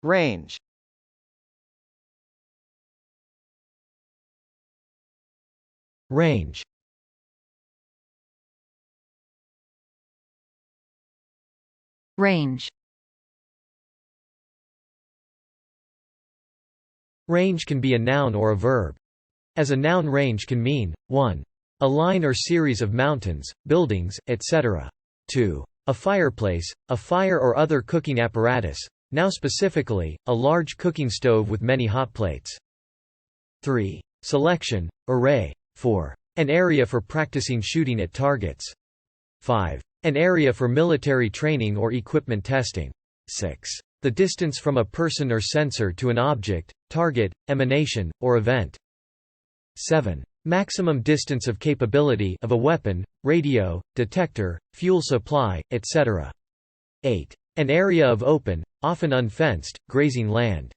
Range. Range. Range. Range can be a noun or a verb. As a noun, range can mean 1. A line or series of mountains, buildings, etc. 2. A fireplace, a fire or other cooking apparatus, now specifically, a large cooking stove with many hotplates. 3. Selection, array. 4. An area for practicing shooting at targets. 5. An area for military training or equipment testing. 6. The distance from a person or sensor to an object, target, emanation, or event. 7. Maximum distance of capability of a weapon, radio, detector, fuel supply, etc. 8. An area of open, often unfenced, grazing land.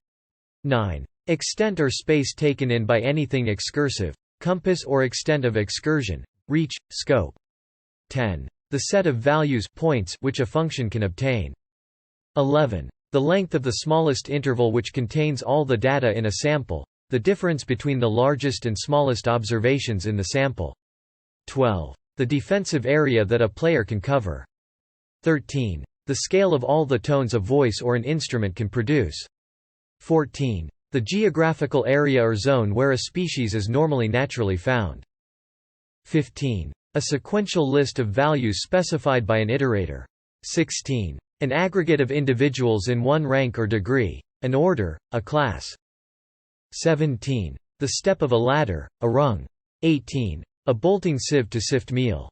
9. Extent or space taken in by anything excursive, compass or extent of excursion, reach, scope. 10. The set of values points which a function can obtain. 11. The length of the smallest interval which contains all the data in a sample, the difference between the largest and smallest observations in the sample. 12. The defensive area that a player can cover. 13. The scale of all the tones a voice or an instrument can produce. 14. The geographical area or zone where a species is normally naturally found. 15. A sequential list of values specified by an iterator. 16. An aggregate of individuals in one rank or degree, an order, a class. 17. The step of a ladder, a rung. 18. A bolting sieve to sift meal.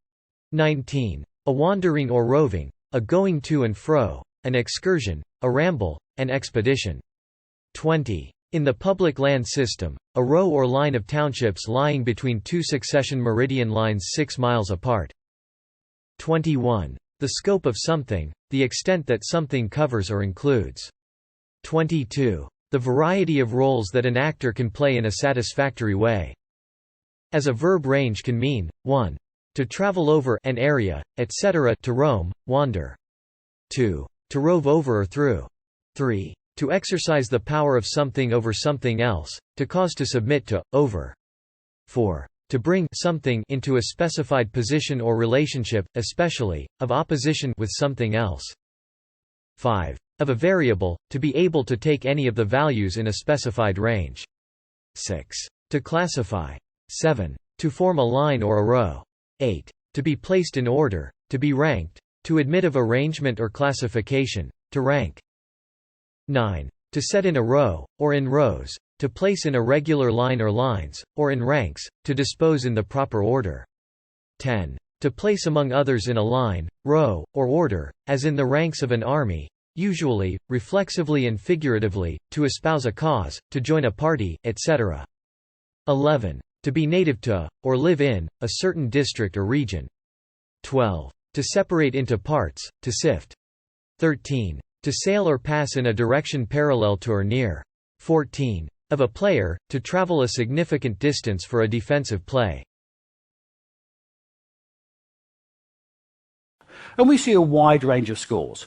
19. A wandering or roving, a going to and fro, an excursion, a ramble, an expedition. 20. In the public land system, a row or line of townships lying between two succession meridian lines 6 miles apart. 21. The scope of something, the extent that something covers or includes. 22. The variety of roles that an actor can play in a satisfactory way. As a verb, range can mean 1. To travel over an area, etc. to roam, wander. 2. To rove over or through. 3. To exercise the power of something over something else, to cause to submit to, over. 4. To bring something into a specified position or relationship, especially, of opposition with something else. 5. Of a variable, to be able to take any of the values in a specified range. 6. To classify. 7. To form a line or a row. 8. To be placed in order, to be ranked, to admit of arrangement or classification, to rank. 9. To set in a row, or in rows, to place in a regular line or lines, or in ranks, to dispose in the proper order. 10. To place among others in a line, row, or order, as in the ranks of an army, usually, reflexively and figuratively, to espouse a cause, to join a party, etc. 11. To be native to, or live in, a certain district or region. 12. To separate into parts, to sift. 13. To sail or pass in a direction parallel to or near. 14. Of a player, to travel a significant distance for a defensive play. And we see a wide range of scores.